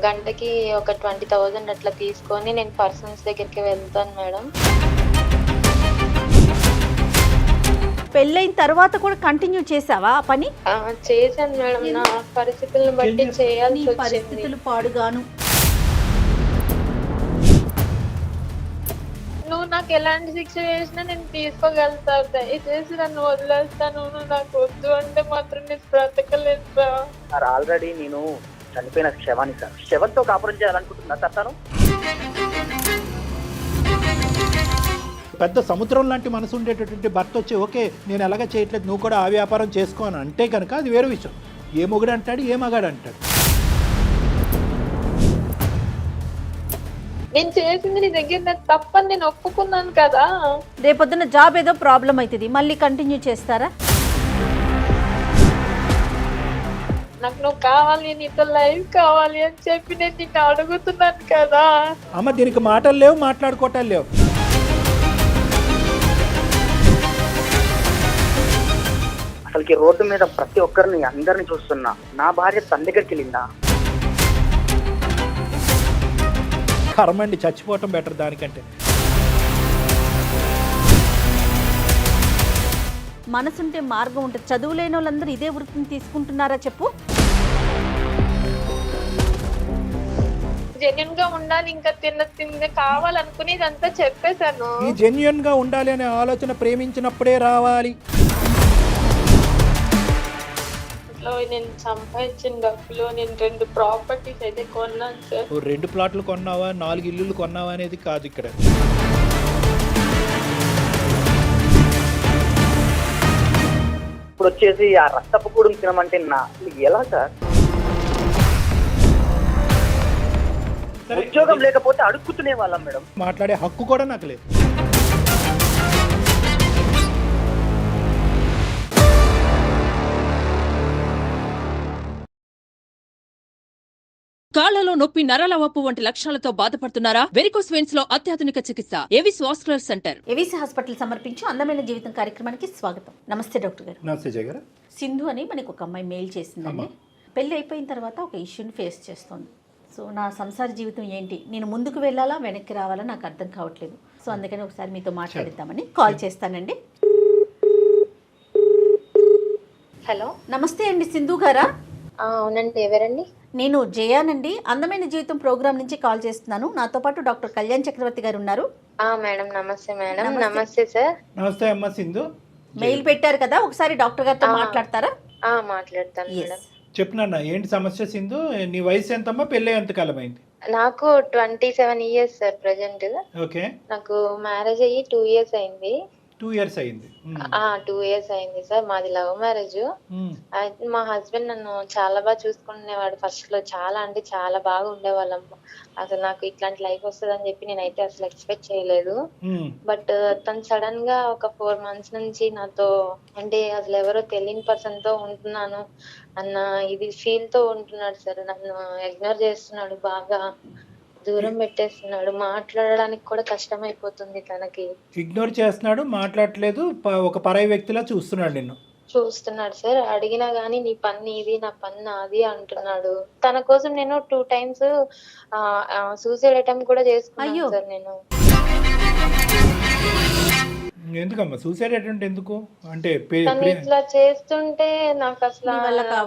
గంటకి ఒక 20,000 అట్లా తీసుకొని నేను పర్సన్స్ దగ్గరికి వెళ్తాను మేడం. పెళ్ళైన తర్వాత కూడా కంటిన్యూ చేసావా ఆ పని? చేశాను మేడం. నా పరిస్థితులను బట్టి నీ చేయాల్సి వచ్చింది. పరిస్థితులు పాడుగాను. నువ్వు నాకు ఎలాంటి శిక్ష వేసినా నేను తీసుకోగలుగుతా. దయచేసి నన్ను వదిలేస్తాను. నువ్వు నాకు వద్దు అంటే మాత్రం నేను బ్రతకలేదు సార్. ఆల్రెడీ నేను చనిపోయిన శవాన్ని సార్. శవంతో కాపురం చేయాలనుకుంటున్నా సార్ తను. పెద్ద సముద్రం లాంటి మనసు ఉండేటటువంటి భర్త వచ్చి ఓకే నేను ఎలాగ చేయట్లేదు నువ్వు కూడా ఆ వ్యాపారం చేసుకో అని అంటే కనుక అది వేరే విషయం. ఏ మొగుడు అంటాడు, ఏ మగాడు అంటాడు. నేను చేసింది నీ దగ్గర నాకు తప్పని నేను ఒప్పుకున్నాను కదా. రేపొద్దున జాబ్ ఏదో ప్రాబ్లం అవుతుంది, మళ్ళీ కంటిన్యూ చేస్తారా? నాకు నువ్వు కావాలి, నీతో లైఫ్ కావాలి అని చెప్పి నేను నిన్ను అడుగుతున్నాను కదా. అమ్మ దీనికి మాటలు లేవు, మాట్లాడుకోవటాలు లేవు. అసలుకి రోడ్డు మీద ప్రతి ఒక్కరిని అందరిని చూస్తున్నా. నా భార్య తన దగ్గరికి వెళ్ళిందా? కర్మండి, చచ్చిపోవటం బెటర్ దానికంటే. మనసుంటే మార్గం ఉంటుంది. చదువు లేని వాళ్ళందరూ ఇదే వృత్తిని తీసుకుంటున్నారా చెప్పు? జెన్యున్ గా ఉండాలి, ఇంకా తిన్న కావాలనుకుని ఇదంతా చెప్పేశాను. ఈ జెన్యున్ గా ఉండాలి అనే ఆలోచన ప్రేమించినప్పుడే రావాలి. నేను సంపాదించిన డబ్బులో నేను 2 ప్రాపర్టీస్ అయితే కొన్నాను సార్. 2 ప్లాట్లు కొన్నావా, 4 ఇల్లులు కొన్నావా అనేది కాదు ఇక్కడ. ఇప్పుడు వచ్చేసి ఆ రక్తపు కూడం తినమంటే ఎలా సార్? ఉద్యోగం లేకపోతే అడుక్కుతునే వాళ్ళం మేడం. మాట్లాడే హక్కు కూడా నాకు లేదు. కాళ్లలో నొప్పి, నరాల వాపు వంటి లక్షణాలతో బాధపడుతున్నారా? వెరికోస్ వెయిన్స్ లో అత్యాధునిక చికిత్స Avis vascular centre. AVC hospital సమర్పించు అందమైన జీవితం కార్యక్రమానికి స్వాగతం. నమస్తే డాక్టర్ గారు. నమస్తే జయ గారు. సింధు అని మనకు ఒక అమ్మాయి మెయిల్ చేసిందండి. పెళ్ళి అయిపోయిన తర్వాత ఒక ఇష్యూని ఫేస్ చేస్తోంది. సో నా సంసార జీవితం ఏంటి, నేను ముందుకు వెళ్ళాలా వెనక్కి రావాలా నాకు అర్థం కావట్లేదు. సో అందుకని ఒకసారి మీతో మాట్లాడిద్దామని కాల్ చేస్తానండి. హలో, నమస్తే అండి సింధు గారా? అవునండి, ఎవరండి? నేను జయానండి, అందమైన జీవితం ప్రోగ్రామ్ నుంచి కాల్ చేస్తున్నాను. నాతో పాటు డాక్టర్ కళ్యాణ్ చక్రవర్తి గారు ఉన్నారు. మేడం నమస్తే. మేడం నమస్తే సార్. నమస్తే అమ్మ సింధు. మెయిల్ పెట్టారు కదా, ఒకసారి డాక్టర్ గారితో మాట్లాడతారా? మాట్లాడతాను మేడం. చెప్పినా ఏంటి సమస్య సింధు? నీ వయసు ఎంతమ్మా, పెళ్ళి ఎంత కాలమైంది? నాకు 27 years సార్ ప్రజెంట్. ఓకే. నాకు మ్యారేజ్ అయ్యి 2 years అయింది. 2 years అయింది. 2 years అయింది సార్. మాది లవ్ మ్యారేజ్. అయితే మా హస్బెండ్ నన్ను చాలా బాగా చూసుకునేవాడు. ఫస్ట్ లో చాలా అంటే చాలా బాగా ఉండేవాళ్ళం. అసలు నాకు ఇట్లాంటి లైఫ్ వస్తుందని చెప్పి నేనైతే అసలు ఎక్స్పెక్ట్ చేయలేదు. బట్ తను సడన్ గా ఒక 4 months నుంచి నాతో అంటే అసలు ఎవరో తెలియని పర్సన్ తో ఉంటున్నాను అన్న ఇది ఫీల్ తో ఉంటున్నాడు సార్. నన్ను ఇగ్నోర్ చేస్తున్నాడు, బాగా దూరం పెట్టేస్తున్నాడు. మాట్లాడడానికి కూడా కష్టం అయిపోతుంది తనకి. ఇగ్నోర్ చేస్తున్నాడు, మాట్లాడట్లేదు, ఒక పరాయి వ్యక్తిలా చూస్తున్నాడు నిన్ను. చూస్తున్నాడు సార్. అడిగినా గానీ నీ పని ఇది, నా పని నాది అంటున్నాడు. తన కోసం నేను 2 times సూసైడ్ అటెంప్ట్ కూడా చేసుకున్నాను సార్ నేను. ఎందుకమ్మా సూసైడ్ అటెంప్ట్ ఎందుకు? అంటే తను ఇట్లా చేస్తుంటే నాకు అసలు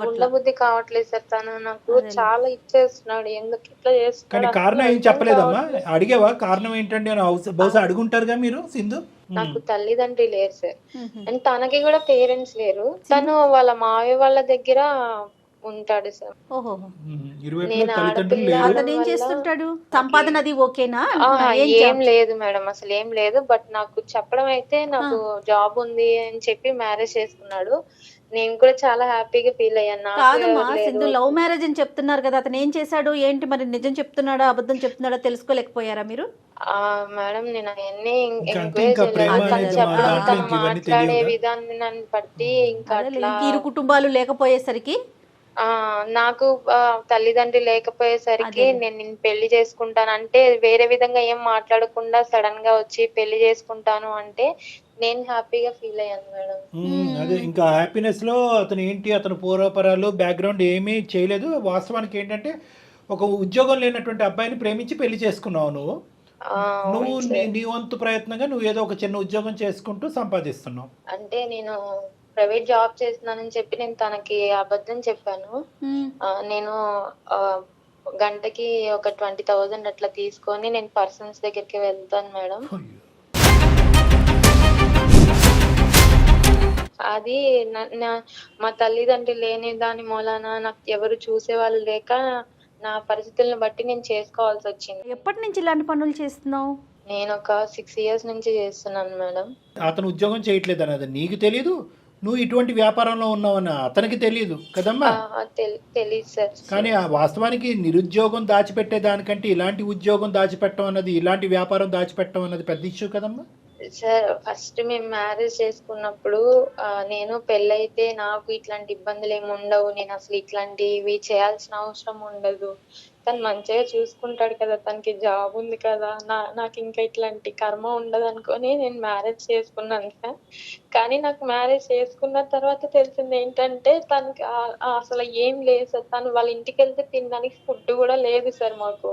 ఉండబుద్ధి కావట్లేదు సార్. తను నాకు చాలా ఇచ్చేస్తున్నాడు. ఎందుకు ఇట్లా చేస్తున్నాడు? కానీ కారణం ఏం చెప్పలేదమ్మా? అడిగేవా కారణం ఏంటండి అని? బహుశా అడుగుంటారుగా మీరు సింధు. నాకు తల్లిదండ్రి లేరు సార్, అండ్ తనకి కూడా పేరెంట్స్ లేరు. తను వాళ్ళ మావయ్య వాళ్ళ దగ్గర ఉంటాడు సార్. సంపాదన అది ఓకేనా? ఏం లేదు మేడం, అసలు ఏం లేదు. బట్ నాకు చెప్పడం అయితే నాకు జాబ్ ఉంది అని చెప్పి మ్యారేజ్ చేసుకున్నాడు. నేను కూడా చాలా హ్యాపీగా ఫీల్ అయ్యాను. కాదమ్మా సింధు, లవ్ మ్యారేజ్ అని చెప్తున్నారు కదా, అతను ఏం చేశాడు ఏంటి మరి? నిజం చెప్తున్నాడా అబద్ధం చెప్తున్నాడా తెలుసుకోలేకపోయారా మీరు? మేడం నేను అవన్నీ మాట్లాడే విధానాన్ని బట్టి ఇంకా ఇరు కుటుంబాలు లేకపోయేసరికి నాకు తల్లిదండ్రి లేకపోయేసరికి నేను నిన్ను పెళ్లి చేసుకుంటాను అంటే వేరే విధంగా ఏం మాట్లాడకుండా సడన్ గా వచ్చి పెళ్లి చేసుకుంటాను అంటే నేను హ్యాపీగా ఫీల్ అయ్యాను మేడం. అదే ఇంకా హ్యాపీనెస్ లో అతను ఏంటి, అతను పూర్వపరాలు బ్యాక్గ్రౌండ్ ఏమీ చేయలేదు. వాస్తవానికి ఏంటంటే ఒక ఉద్యోగం లేనటువంటి అబ్బాయిని ప్రేమించి పెళ్లి చేసుకున్నావు నువ్వు. నువ్వు అవును సార్. నీ వంతు ప్రయత్నంగా నువ్వు ఏదో ఒక చిన్న ఉద్యోగం చేసుకుంటూ సంపాదిస్తున్నావు. అంటే నేను ప్రైవేట్ జాబ్ చేస్తున్నానని చెప్పి నేను తనకి అబద్ధం చెప్పాను. నేను గంటకి ఒక 20,000 అట్లా తీసుకొని నేను పర్సన్స్ దగ్గరికి వెళ్తాను మేడం. అయ్యో. అది మా తల్లిదండ్రులు లేని దాని మూలాన నాకు ఎవరు చూసేవాళ్ళు లేక నా పరిస్థితులను బట్టి నేను చేసుకోవాల్సి వచ్చింది. ఎప్పటి నుంచి ఇలాంటి పనులు చేస్తున్నావు? నేను ఒక 6 years నుంచి చేస్తున్నాను మేడం. అతను ఉద్యోగం చేయట్లేదు అన్నది నీకు తెలీదు, నువ్వు ఇటువంటి వ్యాపారంలో ఉన్నావని అతనికి తెలియదు కదమ్మా. తెలియదు సార్. కానీ ఆ వాస్తవానికి నిరుద్యోగం దాచిపెట్టే దానికంటే ఇలాంటి ఉద్యోగం దాచిపెట్టడం అన్నది, ఇలాంటి వ్యాపారం దాచిపెట్టడం అన్నది పెద్ద ఇష్యూ కదమ్మా. సార్ ఫస్ట్ మేము మ్యారేజ్ చేసుకున్నప్పుడు నేను పెళ్ళైతే నాకు ఇట్లాంటి ఇబ్బందులు ఏమి ఉండవు, నేను అసలు ఇట్లాంటివి చేయాల్సిన అవసరం ఉండదు, తను మంచిగా చూసుకుంటాడు కదా, తనకి జాబ్ ఉంది కదా, నాకు ఇంకా ఇట్లాంటి కర్మ ఉండదు అనుకొని నేను మ్యారేజ్ చేసుకున్నాను సార్. కానీ నాకు మ్యారేజ్ చేసుకున్న తర్వాత తెలిసింది ఏంటంటే తనకి అసలు ఏం లేదు సార్. తను వాళ్ళ ఇంటికి వెళ్తే తినడానికి ఫుడ్ కూడా లేదు సార్. మాకు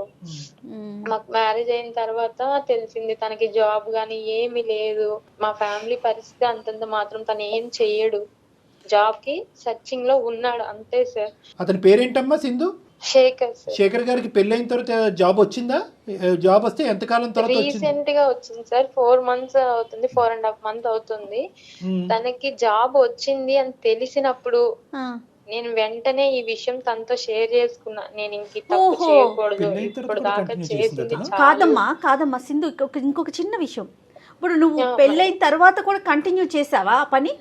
మ్యారేజ్ అయిన తర్వాత తెలిసింది తనకి జాబ్ గానీ ఏమీ లేదు. మా ఫ్యామిలీ పరిస్థితి అంతంత మాత్రం, తను ఏం చెయ్యడు, జాబ్ కి సర్చింగ్ లో ఉన్నాడు అంతే సార్. అతని పేరేంటమ్మా? సింధు. శేఖర్ సార్. శేఖర్ గారికి పెళ్ళైన తర్వాత జాబ్ వచ్చిందా? జాబ్ వస్తే ఎంతకాలం తర్వాత వచ్చింది? రీసెంట్ గా వచ్చింది సార్. 4 months అవుతుంది, 4.5 months అవుతుంది. తనకి జాబ్ వచ్చింది అని తెలిసినప్పుడు నేను వెంటనే ఈ విషయం తనతో షేర్ చేసుకున్నా. నేను ఇంక తప్పు చేయకూడదు, ఇప్పుడు దాకా చేసింది కాదమ్మా సింధు, ఇంకొక చిన్న విషయం. ఇప్పుడు నువ్వు పెళ్ళైన తర్వాత కూడా కంటిన్యూ చేసావా ఆ పని?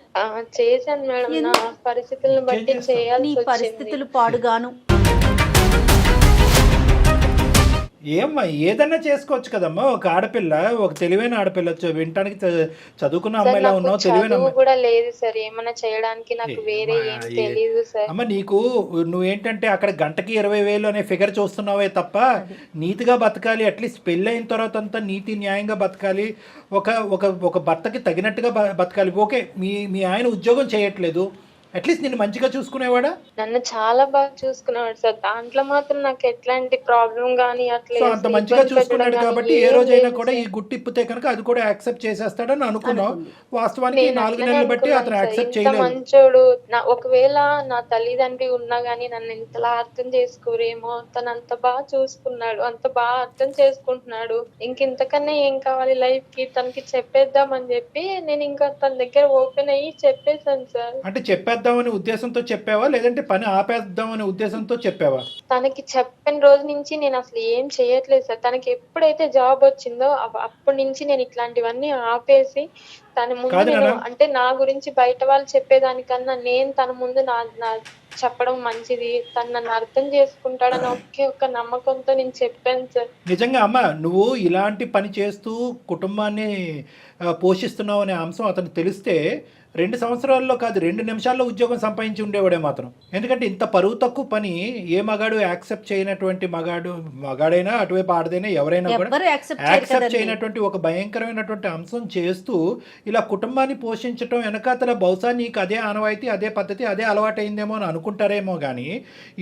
చేశాను మేడం. నా పరిస్థితులను బట్టి చేయాల్సి వచ్చింది. పరిస్థితులు పాడుగాను. ఏమ్మా ఏదన్నా చేసుకోవచ్చు కదమ్మా. ఒక ఆడపిల్ల, ఒక తెలివైన ఆడపిల్ల, వినటానికి చదువుకున్న అమ్మాయిలా ఉన్నావు, తెలివైన అమ్మాయి కూడా లేదు సార్. ఏమన్నా చేయడానికి నాకు వేరే ఏం తెలియదు సార్. అమ్మ నీకు నువ్వేంటంటే అక్కడ గంటకి 20,000 అనే ఫిగర్ చూస్తున్నావే తప్ప నీతిగా బతకాలి, అట్లీస్ట్ పెళ్ళి అయిన తర్వాత అంతా నీతి న్యాయంగా బతకాలి, ఒక భర్తకి తగినట్టుగా బతకాలి. ఓకే, మీ ఆయన ఉద్యోగం చేయట్లేదు, అట్లీస్ట్ నేను మంచిగా చూసుకునేవాడా? నన్ను చాలా బాగా చూసుకునేవాడు సార్. దాంట్లో మాత్రం నాకు ఎట్లాంటి ప్రాబ్లం గానీ అట్లా అంత మంచిగా చూసుకున్నాడు కాబట్టి ఏ రోజైనా కూడా ఈ గుట్టి ఇప్పితే కనుక అది కూడా యాక్సెప్ట్ చేసేస్తాడని అనుకున్నావు. వాస్తవానికి 4 నెలలు బట్టి అతను యాక్సెప్ట్ చేయలేదు. మంచోడు. ఒకవేళ నా తల్లిదండ్రి ఉన్నా గానీ నన్ను ఇంతలా అర్థం చేసుకోరేమో. తను అంత బాగా చూసుకున్నాడు, అంత బాగా అర్థం చేసుకుంటున్నాడు. ఇంతకన్నా ఏం కావాలి లైఫ్ కి? తనకి చెప్పేద్దామని చెప్పి నేను ఇంకా తన దగ్గర ఓపెన్ అయ్యి చెప్పేశాను సార్. అంటే చెప్పేద్దామనే ఉద్దేశంతో చెప్పావా, లేదంటే పని ఆపేద్దామనే ఉద్దేశంతో చెప్పావా? తనకి చెప్పిన రోజు నుంచి నేను అసలు ఏం చేయట్లేదు సార్. తనకి ఎప్పుడైతే జాబ్ వచ్చిందో అప్పటి నుంచి నేను ఇట్లాంటివన్నీ ఆపేసి తన ముందు అంటే నా గురించి బయట వాళ్ళు చెప్పేదానికన్నా నేను తన ముందు నా చెప్పడం మంచిది, తను నన్ను అర్థం చేసుకుంటాడని ఒక్క నమ్మకంతో నేను చెప్పాను సార్. నిజంగా అమ్మ, నువ్వు ఇలాంటి పని చేస్తూ కుటుంబాన్ని పోషిస్తున్నావు అనే అంశం అతను తెలిస్తే 2 సంవత్సరాల్లో కాదు 2 నిమిషాల్లో ఉద్యోగం సంపాదించి ఉండేవాడే మాత్రం. ఎందుకంటే ఇంత పరువు తక్కువ పని ఏ మగాడు యాక్సెప్ట్ చేయనటువంటి మగాడైనా అటువైపు ఆడదైనా ఎవరైనా కూడా యాక్సెప్ట్ చేయనటువంటి ఒక భయంకరమైనటువంటి అంశం చేస్తూ ఇలా కుటుంబాన్ని పోషించడం వెనకాతల బహుశా నీకు అదే ఆనవాయితీ, అదే పద్ధతి, అదే అలవాటైందేమో అని అనుకుంటారేమో. కానీ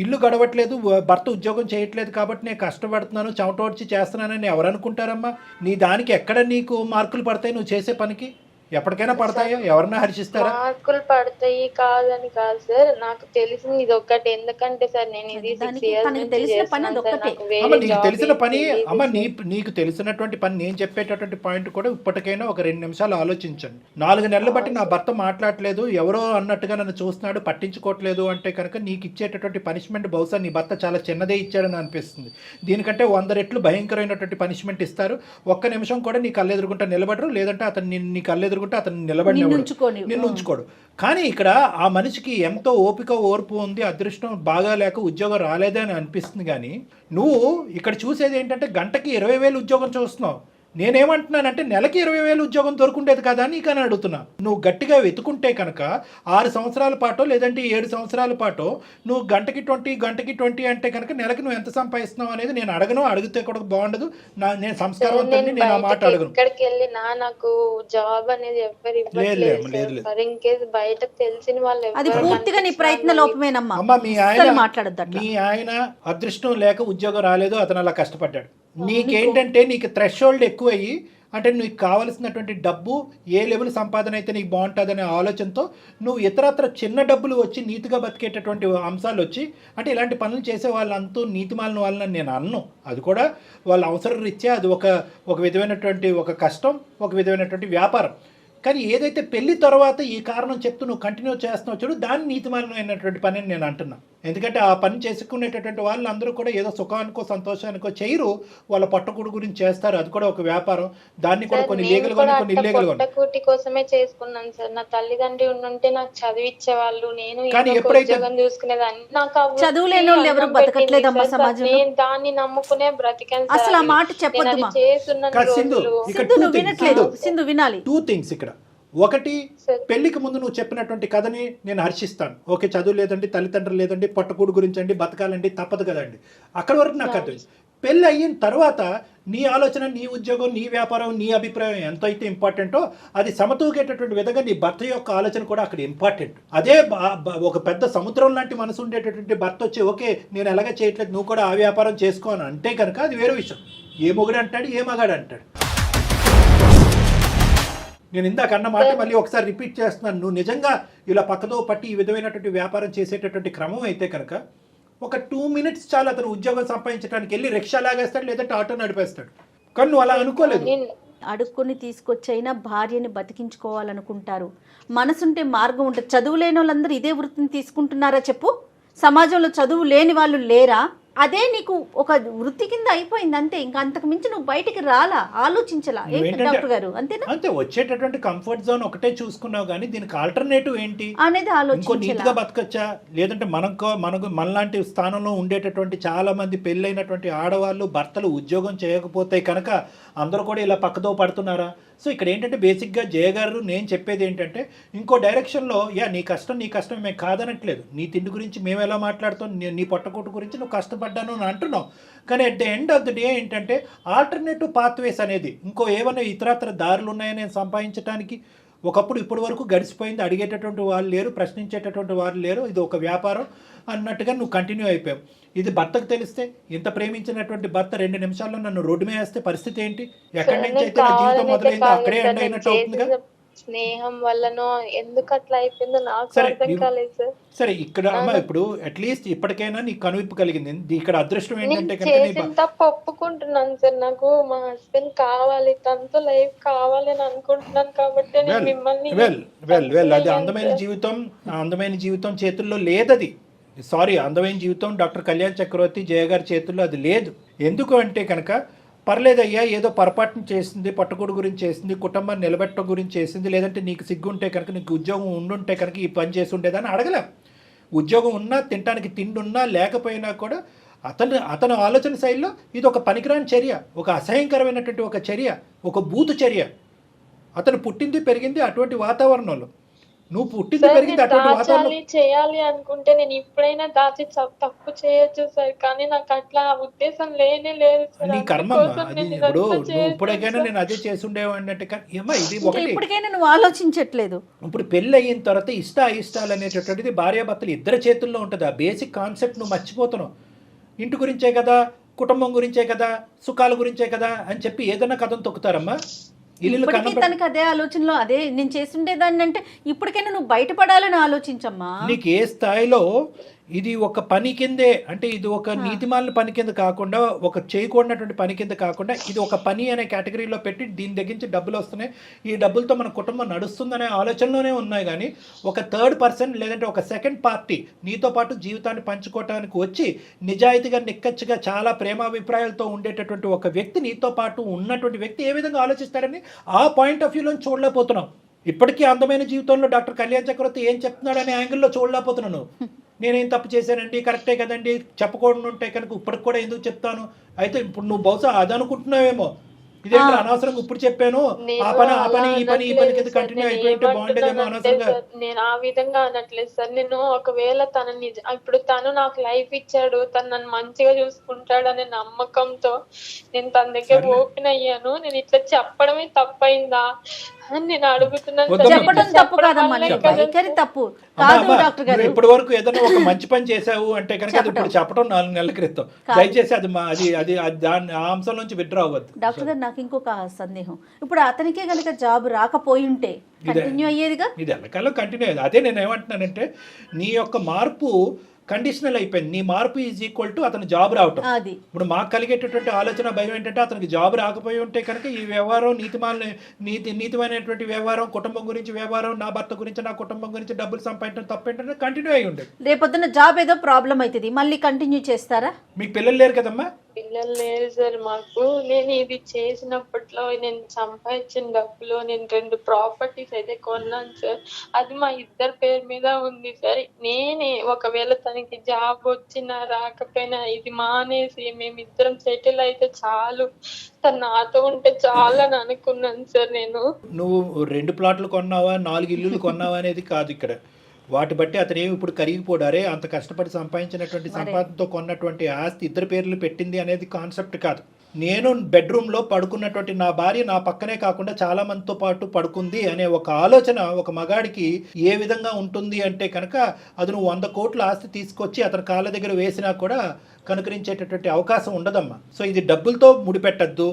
ఇల్లు గడవట్లేదు, భర్త ఉద్యోగం చేయట్లేదు కాబట్టి నేను కష్టపడుతున్నాను, చెమటోడ్చి చేస్తున్నానని ఎవరు అనుకుంటారమ్మా? నీ దానికి ఎక్కడ నీకు మార్కులు పడతాయి? నువ్వు చేసే పనికి ఎప్పటికైనా పడతాయో? ఎవరన్నా హర్షిస్తారా? మార్కులు పడతాయి కాదని కాదు సార్, నాకు తెలిసింది ఇది ఒక్కటే. ఎందుకంటే సార్ నేను ఇది 6 years నుంచి చేస్తున్నాను సార్. నీకు తెలిసిన పని అమ్మ, నీకు తెలిసినటువంటి పని నేను చెప్పేటటువంటి పాయింట్ కూడా ఇప్పటికైనా ఒక 2 నిమిషాలు ఆలోచించండి. 4 నెలలు బట్టి నా భర్త మాట్లాడలేదు, ఎవరో అన్నట్టుగా నన్ను చూస్తున్నాడు, పట్టించుకోవట్లేదు అంటే కనుక నీకు ఇచ్చేటటువంటి పనిష్మెంట్ బహుశా నీ భర్త చాలా చిన్నదే ఇచ్చాడని అనిపిస్తుంది. దీనికంటే 100 రెట్లు భయంకరమైనటువంటి పనిష్మెంట్ ఇస్తారు. ఒక్క నిమిషం కూడా నీ కళ్ళెదురుకుంటా నిలబడరు, లేదంటే అతను నీ కళ్ళెదురు అతను నిన్ను ఉంచుకోడు. కానీ ఇక్కడ ఆ మనిషికి ఎంతో ఓపిక, ఓర్పు ఉంది, అదృష్టం బాగా లేక ఉద్యోగం రాలేదే అని అనిపిస్తుంది. కానీ నువ్వు ఇక్కడ చూసేది ఏంటంటే గంటకి 20,000 ఉద్యోగం చూస్తున్నావు. నేనేమంటున్నానంటే నెలకి 20,000 ఉద్యోగం దొరుకుండేది కదా నీకని అడుగుతున్నా. నువ్వు గట్టిగా వెతుకుంటే కనుక 6 సంవత్సరాల పాటో లేదంటే 7 సంవత్సరాల పాటో నువ్వు గంటకి 20 అంటే కనుక నెలకి నువ్వు ఎంత సంపాదిస్తున్నావు అనేది నేను అడగను, అడిగితే కూడా బాగుండదు. నేను సంస్కారవంతుని, నేను ఆ మాట అడగను. ఎక్కడికి వెళ్ళినా నాకు జాబ్ అనేది ఎవరు ఇవ్వట్లేదు. ఇన్ కేసు బయటకు తెలిసిన వాళ్ళు అది పూర్తిగా నీ ప్రయత్న లోపమేనమ్మా. అమ్మ మీ ఆయన మాట్లాడద్దు. మీ ఆయన అదృష్టం లేక ఉద్యోగం రాలేదు, అతను అలా కష్టపడ్డాడు. నీకేంటంటే నీకు థ్రెషోల్డ్ ఎక్కువయ్యి, అంటే నీకు కావలసినటువంటి డబ్బు ఏ లెవెల్ సంపాదన అయితే నీకు బాగుంటుందనే ఆలోచనతో నువ్వు ఇతరత్ర చిన్న డబ్బులు వచ్చి నీతిగా బతికేటటువంటి అంశాలు వచ్చి, అంటే ఇలాంటి పనులు చేసే వాళ్ళంతా నీతిమాలిన వాళ్ళని నేను అన్ను. అది కూడా వాళ్ళ అవసరం రీత్యా అది ఒక విధమైనటువంటి ఒక కష్టం, ఒక విధమైనటువంటి వ్యాపారం. కానీ ఏదైతే పెళ్లి తర్వాత ఈ కారణం చెప్తూ నువ్వు కంటిన్యూ చేస్తున్నావు చూడు, దాన్ని నీతిమాలినమైనటువంటి పని అని నేను అంటున్నా. ఎందుకంటే ఆ పని చేసుకునేటటువంటి వాళ్ళు అందరూ కూడా ఏదో సుఖానికో సంతోషానికో చేయరు, వాళ్ళ పట్టకూడు గురించి చేస్తారు. అది కూడా ఒక వ్యాపారం. దాన్ని కూడా కొన్ని లీగల్ గా కొన్ని ఇల్లీగల్ గా. పట్టకూటి కోసమే చేసుకున్నాను సార్. నా తల్లిదండ్రి ఉంటే నాకు చదివిచ్చేవాళ్ళు, నేను కానీ ఎప్పుడైతే ఉద్యోగం చూసుకునేదాన్ని. నాకు చదువులేని వాళ్ళు ఎవరు బతకట్లేదమ్మా సమాజంలో. నేను దాన్ని నమ్ముకునే బ్రతికాను. అసలు ఆ మాట చెప్పొద్దు. సింధు వినాలి. 2 things ఇక్కడ. ఒకటి, పెళ్లికి ముందు నువ్వు చెప్పినటువంటి కథని నేను హర్షిస్తాను. ఓకే, చదువు లేదండి, తల్లిదండ్రులు లేదండి, పట్టుకూడు గురించి అండి, బతకాలండి, తప్పదు కదండి, అక్కడి వరకు నాకు అర్థం. పెళ్ళి అయిన తర్వాత నీ ఆలోచన, నీ ఉద్యోగం, నీ వ్యాపారం, నీ అభిప్రాయం ఎంత అయితే ఇంపార్టెంటో అది సమతూగేటటువంటి విధంగా నీ భర్త యొక్క ఆలోచన కూడా అక్కడ ఇంపార్టెంట్. అదే ఒక పెద్ద సముద్రం లాంటి మనసు ఉండేటటువంటి భర్త వచ్చి ఓకే నేను ఎలాగ చేయట్లేదు, నువ్వు కూడా ఆ వ్యాపారం చేసుకో అని అంటే కనుక అది వేరే విషయం. ఏ మొగుడు అంటాడు, ఏ మగాడు అంటాడు. నేను ఇందాక అన్న మాట మళ్ళీ ఒకసారి రిపీట్ చేస్తున్నాను. నువ్వు నిజంగా ఇలా పక్కదో పట్టి ఈ విధమైనటువంటి వ్యాపారం చేసేటటువంటి క్రమం అయితే కనుక ఒక 2 minutes చాలు అతను ఉద్యోగం సంపాదించడానికి. వెళ్ళి రిక్షా లాగేస్తాడు, లేదంటే ఆటో నడిపేస్తాడు. కానీ నువ్వు అలా అనుకోలేదు. అడుక్కొని తీసుకొచ్చైనా భార్యని బతికించుకోవాలనుకుంటారు. మనసుంటే మార్గం ఉంటుంది. చదువు లేని వాళ్ళందరూ ఇదే వృత్తిని తీసుకుంటున్నారా చెప్పు? సమాజంలో చదువు లేని వాళ్ళు లేరా? అదే నీకు ఒక వృత్తి కింద అయిపోయింది అంతే. ఇంకా అంతకు మించి నువ్వు బయటికి రాలా, ఆలోచించలా. ఏంటి డాక్టర్ గారు అంతేనా? అంతే, వచ్చేటటువంటి కంఫర్ట్ జోన్ ఒకటే చూసుకున్నావు, కానీ దీనికి ఆల్టర్నేటివ్ ఏంటి అనేది ఇంకో నీట్గా బతకచ్చా, లేదంటే మనలాంటి స్థానంలో ఉండేటటువంటి చాలా మంది పెళ్ళైనటువంటి ఆడవాళ్ళు భర్తలు ఉద్యోగం చేయకపోతే కనుక అందరూ కూడా ఇలా పక్కదో పడుతున్నారా? సో ఇక్కడ ఏంటంటే బేసిక్గా జయ గారు నేను చెప్పేది ఏంటంటే ఇంకో డైరెక్షన్లో నీ కష్టం మేము కాదనట్లేదు. నీ తిండి గురించి మేము ఎలా మాట్లాడుతాం, నీ పొట్టకూటు గురించి నువ్వు కష్టపడ్డాను అని అంటున్నావు. కానీ at the end of the day ఏంటంటే ఆల్టర్నేటివ్ పాత్వేస్ అనేది ఇంకో ఏమైనా ఇతరత్ర దారులు ఉన్నాయని నేను సంపాదించడానికి. ఒకప్పుడు ఇప్పటి వరకు గడిచిపోయింది, అడిగేటటువంటి వాళ్ళు లేరు, ప్రశ్నించేటటువంటి వాళ్ళు లేరు, ఇది ఒక వ్యాపారం అన్నట్టుగా నువ్వు కంటిన్యూ అయిపోయావు. ఇది భర్తకు తెలిస్తే, ఇంత ప్రేమించినటువంటి భర్త 2 నిమిషాల్లో నన్ను రోడ్డు మీద వేస్తే పరిస్థితి ఏంటి? ఎక్కడి నుంచి అయితే నా జీవితం మొదలైందో అక్కడే ఎండ్ అయినట్టు అవుతుందిగా. స్నేహం వల్లనో ఎందుకు అట్లా అయిపోయిందో నాకు అర్థం కాలేదు సార్. సరే ఇక్కడ అమ్మ ఇప్పుడు అట్లీస్ట్ ఇప్పటికైనా నీకు కనువిప్పు కలిగింది. ఇక్కడ అదృష్టం ఏంటంటే తప్ప ఒప్పుకుంటున్నాను సార్. నాకు మా హస్బెండ్ కావాలి, తనతో లైఫ్ కావాలి అని అనుకుంటున్నాను కాబట్టి నేను మిమ్మల్ని అది అందమైన జీవితం చేతుల్లో లేదది. సారీ, అందమైన జీవితం డాక్టర్ కళ్యాణ్ చక్రవర్తి జయ గారి చేతుల్లో అది లేదు. ఎందుకు అంటే కనుక పర్లేదయ్యా, ఏదో పొరపాటును చేసింది, పట్టుకోడు గురించి చేసింది, కుటుంబాన్ని నిలబెట్టడం గురించి చేసింది, లేదంటే నీకు సిగ్గుంటే కనుక, నీకు ఉద్యోగం ఉండుంటే కనుక ఈ పని చేసి ఉండేదని అడగలేం. ఉద్యోగం ఉన్నా, తినడానికి తిండి ఉన్నా లేకపోయినా కూడా అతను ఆలోచన శైలిలో ఇది ఒక పనికిరాని చర్య, ఒక అసహ్యకరమైనటువంటి ఒక చర్య, ఒక బూతు చర్య. అతను పుట్టింది పెరిగింది అటువంటి వాతావరణంలో, నువ్వు పుట్టింది పెరిగింది అటువంటి వాతావరణం. చేయాలి అనుకుంటే నేను ఇప్పుడైనా దాచి తప్పు చేయొచ్చు సార్, కానీ నాకు అట్లా ఉద్దేశం లేనే లేదు. నీ కర్మ అది. ఇప్పుడు నువ్వు ఇప్పటికైనా నేను అదే చేసి ఉండేవాడిని అంటే ఏమో ఇది ఒకటి. ఇప్పటికైనా నువ్వు ఆలోచించట్లేదు. ఇప్పుడు పెళ్ళి అయిన తర్వాత ఇష్టాలు అనేటటువంటిది భార్యాభర్తలు ఇద్దరి చేతుల్లో ఉంటుంది. ఆ బేసిక్ కాన్సెప్ట్ నువ్వు మర్చిపోతున్నావు. ఇంటి గురించే కదా, కుటుంబం గురించే కదా, సుఖాల గురించే కదా అని చెప్పి ఏదైనా కథను తొక్కుతారమ్మా. తనకి అదే ఆలోచనలో అదే నేను చేస్తుండేదాన్ని అంటే ఇప్పటికైనా నువ్వు బయటపడాలని ఆలోచించమ్మా. నీకు ఏ స్థాయిలో ఇది ఒక పని కిందే, అంటే ఇది ఒక నీతిమాలిన పని కింద కాకుండా, ఒక చేయకూడనటువంటి పని కింద కాకుండా, ఇది ఒక పని అనే కేటగిరీలో పెట్టి దీని దగ్గర నుంచి డబ్బులు వస్తున్నాయి, ఈ డబ్బులతో మన కుటుంబం నడుస్తుందనే ఆలోచనలోనే ఉన్నాయి. కానీ ఒక థర్డ్ పర్సన్ లేదంటే ఒక సెకండ్ పార్టీ నీతో పాటు జీవితాన్ని పంచుకోవటానికి వచ్చి నిజాయితీగా నిక్కచ్చిగా చాలా ప్రేమాభిప్రాయాలతో ఉండేటటువంటి ఒక వ్యక్తి నీతో పాటు ఉన్నటువంటి వ్యక్తి ఏ విధంగా ఆలోచిస్తారని ఆ పాయింట్ ఆఫ్ వ్యూలో చూడలేకపోతున్నాం. ఇప్పటికీ అందమైన జీవితంలో డాక్టర్ కళ్యాణ్ చక్రవర్తి ఏం చెప్తున్నాడు అనే యాంగిల్లో చూడలేకపోతున్నాను. నేనేం తప్పు చేశానండి, కరెక్టే కదండి, చెప్పకూడదు ఉంటే కనుక ఇప్పటికి కూడా ఎందుకు చెప్తాను. అయితే ఇప్పుడు నువ్వు బహుశా అది అనుకుంటున్నావేమో, ఇదేంటి అనవసరంగా ఇప్పుడు చెప్పాను ఆ పని ఈ పని కింద కంటిన్యూ అయిపోయింటే బాగుండేదేమో అనవసరంగా. నేను ఆ విధంగా అనట్లేదు సార్. నేను ఒకవేళ ఇప్పుడు తను నాకు లైఫ్ ఇచ్చాడు, తను నన్ను మంచిగా చూసుకుంటాడు అనే నమ్మకంతో నేను తన దగ్గర ఓపెన్ అయ్యాను. నేను ఇట్లా చెప్పడమే తప్పైందా అని నేను అడుగుతున్నాను సార్. చెప్పడం తప్పు కాదమ్మా, నీ వైఖరి తప్పు కాదు డాక్టర్ గారు. ఇప్పటి వరకు ఏదైనా ఒక మంచి పని చేసావు అంటే కనుక అది ఇప్పుడు చెప్పడం 4 నెలల క్రితం. దయచేసి అది దాని ఆ అంశం నుంచి విత్డ్రా అవ్వద్దు. డాక్టర్ గారు నాకు ఇంకొక సందేహం, ఇప్పుడు అతనికే కనుక జాబ్ రాకపోయి ఉంటే కంటిన్యూ అయ్యేదిగా? ఇది ఎల్లకాలం కంటిన్యూ అయ్యేది. అదే నేను ఏమంటున్నానంటే నీ యొక్క మార్పు కండిషనల్ అయిపోయింది. నీ మార్పు ఈజ్ ఈక్వల్ టు అతను జాబ్ రావటం. అది ఇప్పుడు మాకు కలిగేటటువంటి ఆలోచన భయం ఏంటంటే అతనికి జాబ్ రాకపోయి ఉంటే కనుక ఈ వ్యవహారం నీతిమైనటువంటి వ్యవహారం, కుటుంబం గురించి వ్యవహారం, నా భర్త గురించి నా కుటుంబం గురించి డబ్బులు సంపాదించడం తప్పేంటంటే కంటిన్యూ అయ్యి ఉండేది. రేపొద్దున జాబ్ ఏదో ప్రాబ్లం అవుతుంది, మళ్ళీ కంటిన్యూ చేస్తారా? మీకు పిల్లలు లేరు కదమ్మా? పిల్లలు లేరు సార్ మాకు. నేను ఇది చేసినప్పట్లో నేను సంపాదించిన డబ్బులో నేను 2 ప్రాపర్టీస్ అయితే కొన్నాను సార్. అది మా ఇద్దరి పేరు మీద ఉంది సార్. నేనే ఒకవేళ తనకి జాబ్ వచ్చినా రాకపోయినా ఇది మానేసి మేమిద్దరం సెటిల్ అయితే చాలు, తను నాతో ఉంటే చాలు అని అనుకున్నాను సార్. నువ్వు 2 ప్లాట్లు కొన్నావా 4 ఇల్లులు కొన్నావా అనేది కాదు ఇక్కడ. వాటి బట్టి అతను ఏమి ఇప్పుడు కరిగిపోడారే అంత కష్టపడి సంపాదించినటువంటి సంపాదనతో కొన్నటువంటి ఆస్తి ఇద్దరు పేర్లు పెట్టింది అనేది కాన్సెప్ట్ కాదు. నేను బెడ్రూమ్లో పడుకున్నటువంటి నా భార్య నా పక్కనే కాకుండా చాలా మందితో పాటు పడుకుంది అనే ఒక ఆలోచన ఒక మగాడికి ఏ విధంగా ఉంటుంది అంటే కనుక అది నువ్వు 100 కోట్ల ఆస్తి తీసుకొచ్చి అతని కాళ్ళ దగ్గర వేసినా కూడా కనుకరించేటటువంటి అవకాశం ఉండదమ్మా. సో ఇది డబ్బులతో ముడిపెట్టద్దు,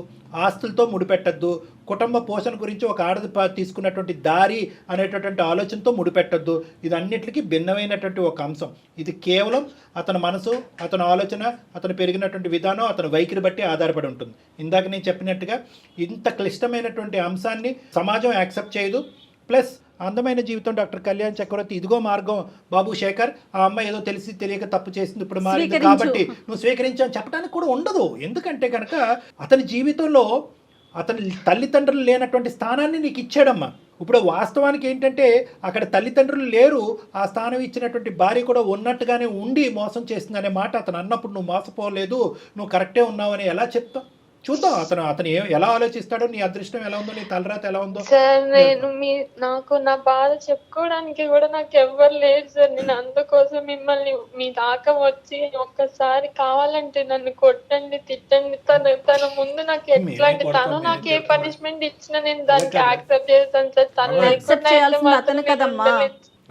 ఆస్తులతో ముడిపెట్టద్దు, కుటుంబ పోషణ గురించి ఒక ఆడది తీసుకున్నటువంటి దారి అనేటటువంటి ఆలోచనతో ముడిపెట్టద్దు. ఇది అన్నిటికీ భిన్నమైనటువంటి ఒక అంశం. ఇది కేవలం అతని మనసు, అతని ఆలోచన, అతను పెరిగినటువంటి విధానం, అతని వైఖరి బట్టి ఆధారపడి ఉంటుంది. ఇందాక నేను చెప్పినట్టుగా ఇంత క్లిష్టమైనటువంటి అంశాన్ని సమాజం యాక్సెప్ట్ చేయదు. ప్లస్ అందమైన జీవితం డాక్టర్ కళ్యాణ్ చక్రవర్తి ఇదిగో మార్గం బాబు శేఖర్, ఆ అమ్మాయి ఏదో తెలిసి తెలియక తప్పు చేసింది ఇప్పుడు మారింది కాబట్టి నువ్వు స్వీకరించావు చెప్పడానికి కూడా ఉండదు. ఎందుకంటే కనుక అతని జీవితంలో అతని తల్లిదండ్రులు లేనటువంటి స్థానాన్ని నీకు ఇచ్చాడమ్మా. ఇప్పుడు వాస్తవానికి ఏంటంటే అక్కడ తల్లిదండ్రులు లేరు, ఆ స్థానం ఇచ్చినటువంటి భార్య కూడా ఉన్నట్టుగానే ఉండి మోసం చేస్తుంది అనే మాట అతను అన్నప్పుడు నువ్వు మోసపోలేదు, నువ్వు కరెక్టే ఉన్నావని ఎలా చెప్తావు? చూద్దాం అతను ఎలా ఆలోచిస్తాడో, నీ అదృష్టం ఎలా ఉందో, నీ తలరాత ఎలా ఉందో. సార్ నాకు నా బాధ చెప్పుకోవడానికి కూడా నాకు ఎవ్వరు లేరు సార్. నేను అందుకోసం మిమ్మల్ని మీ దాకా వచ్చి ఒక్కసారి కావాలంటే నన్ను కొట్టండి, తిట్టండి. తన ముందు నాకు ఎట్లాంటి తను నాకు ఏ పనిష్మెంట్ ఇచ్చినా నేను దానికి యాక్సెప్ట్ చేస్తాను సార్. తను లేకుండా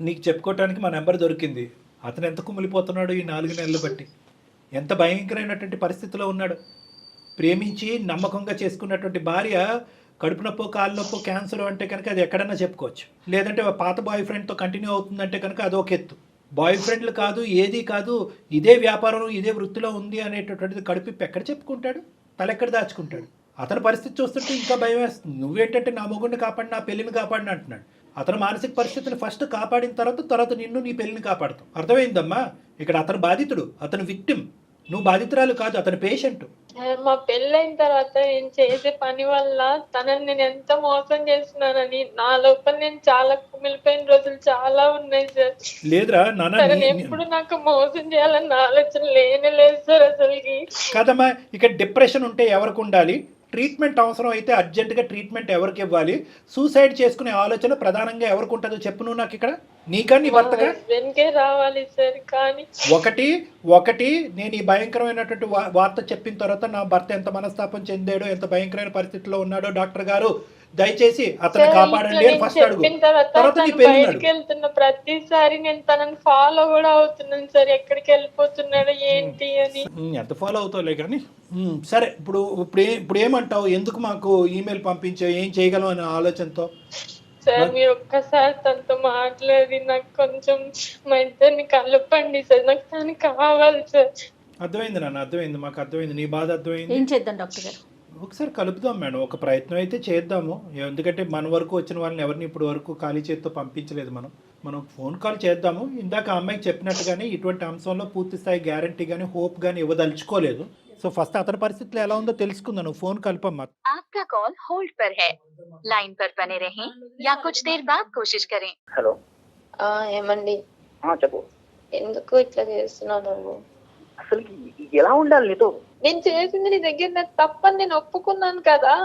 నీకు చెప్పుకోవటానికి మా నెంబర్ దొరికింది. అతను ఎంత కుమిలిపోతున్నాడు ఈ 4 నెలలు బట్టి, ఎంత భయంకరమైనటువంటి పరిస్థితిలో ఉన్నాడు. ప్రేమించి నమ్మకంగా చేసుకున్నటువంటి భార్య కడుపు నొప్పో కాలు నొప్పో క్యాన్సర్ అంటే కనుక అది ఎక్కడన్నా చెప్పుకోవచ్చు. లేదంటే పాత బాయ్ ఫ్రెండ్తో కంటిన్యూ అవుతుందంటే కనుక అదొక ఎత్తు. బాయ్ ఫ్రెండ్లు కాదు, ఏది కాదు, ఇదే వ్యాపారం ఇదే వృత్తిలో ఉంది అనేటటువంటిది కడుపు ఎక్కడ చెప్పుకుంటాడు, తలెక్కడ దాచుకుంటాడు. అతని పరిస్థితి చూస్తుంటే ఇంకా భయం వేస్తుంది. నువ్వేంటంటే నా మొగుడిని కాపాడి నా పెళ్లిని కాపాడిని అంటున్నాడు. అతని మానసిక పరిస్థితిని ఫస్ట్ కాపాడిన తర్వాత నిన్ను నీ పెళ్లిని కాపాడుతావు. అర్థమైందమ్మా? ఇక్కడ అతను బాధితుడు, అతను విక్టిమ్, నువ్వు బాధితురాలు కాదు, అతని పేషెంట్. మా పెళ్ళైన తర్వాత నేను చేసే పని వల్ల తనని నేను ఎంత మోసం చేస్తున్నానని నా లోపల నేను చాలా కుమిలిపోయిన రోజులు చాలా ఉన్నాయి సార్. లేదురా నాన్న, ఎప్పుడు నాకు మోసం చేయాలన్న ఆలోచన లేదు సార్ అసలుకి. కదమ్మా, ఇక డిప్రెషన్ ఉంటే ఎవరికి ఉండాలి, ట్రీట్మెంట్ అవసరం అయితే అర్జెంటుగా ట్రీట్మెంట్ ఎవరికి ఇవ్వాలి, సూసైడ్ చేసుకునే ఆలోచన ప్రధానంగా ఎవరికి ఉంటుందో చెప్పు నువ్వు నాకు. ఇక్కడ నీకా నీ భర్తగా రావాలి సార్. కానీ ఒకటి నేను ఈ భయంకరమైనటువంటి వార్త చెప్పిన తర్వాత నా భర్త ఎంత మనస్తాపం చెందాడో, ఎంత భయంకరమైన పరిస్థితిలో ఉన్నాడో డాక్టర్ గారు దయచేసి అతను కాపాడండి అని ఫస్ట్ అడుగు. తర్వాత నీ బయటకు వెళ్తున్న ప్రతిసారి నేను తనని ఫాలో కూడా అవుతున్నాను సార్, ఎక్కడికి వెళ్ళిపోతున్నాడో ఏంటి అని. ఎంత ఫాలో అవుతావులే కానీ సరే. ఇప్పుడు ఏమంటావు, ఎందుకు మాకు ఈమెయిల్ పంపించావు, ఏం చేయగలం అనే ఆలోచనతో? సార్ మీరు ఒక్కసారి తనతో మాట్లాడి నాకు కొంచెం మా ఇద్దరిని కలపండి సార్, నాకు తను కావాలి సార్. అర్థమైంది నాన్న, అర్థమైంది, మాకు అర్థమైంది, నీ బాధ అర్థమైంది. ఏం చేద్దాం డాక్టర్ గారు? ఒకసారి కలుపుదాం మేడం, ఒక ప్రయత్నం అయితే చేద్దాము. ఎందుకంటే మన వరకు వచ్చిన వాళ్ళని ఎవరిని ఇప్పుడు వరకు ఖాళీ చేతితో పంపించలేదు. మనం ఫోన్ కాల్ చేద్దాము. ఇందాక అమ్మాయికి చెప్పినట్టుగానే ఇటువంటి అంశంలో పూర్తి స్థాయి గ్యారంటీ కానీ హోప్ కానీ ఇవ్వదలుచుకోలేదు. సో ఫస్ట్ అతని పరిస్థితులు ఎలా ఉందో తెలుసుకుందాం. నువ్వు ఫోన్ కలపమ్మా. आपका कॉल होल्ड पर है, लाइन पर बने रहें या कुछ देर बाद कोशिश करें. హలో ఏమండి? చెప్పు. ఎందుకు ఇట్లా చేస్తున్నావు నువ్వు? అసలు ఎలా ఉండాలి నీతో? నేను చేసింది నీ దగ్గర నాకు తప్పని నేను ఒప్పుకున్నాను కదా.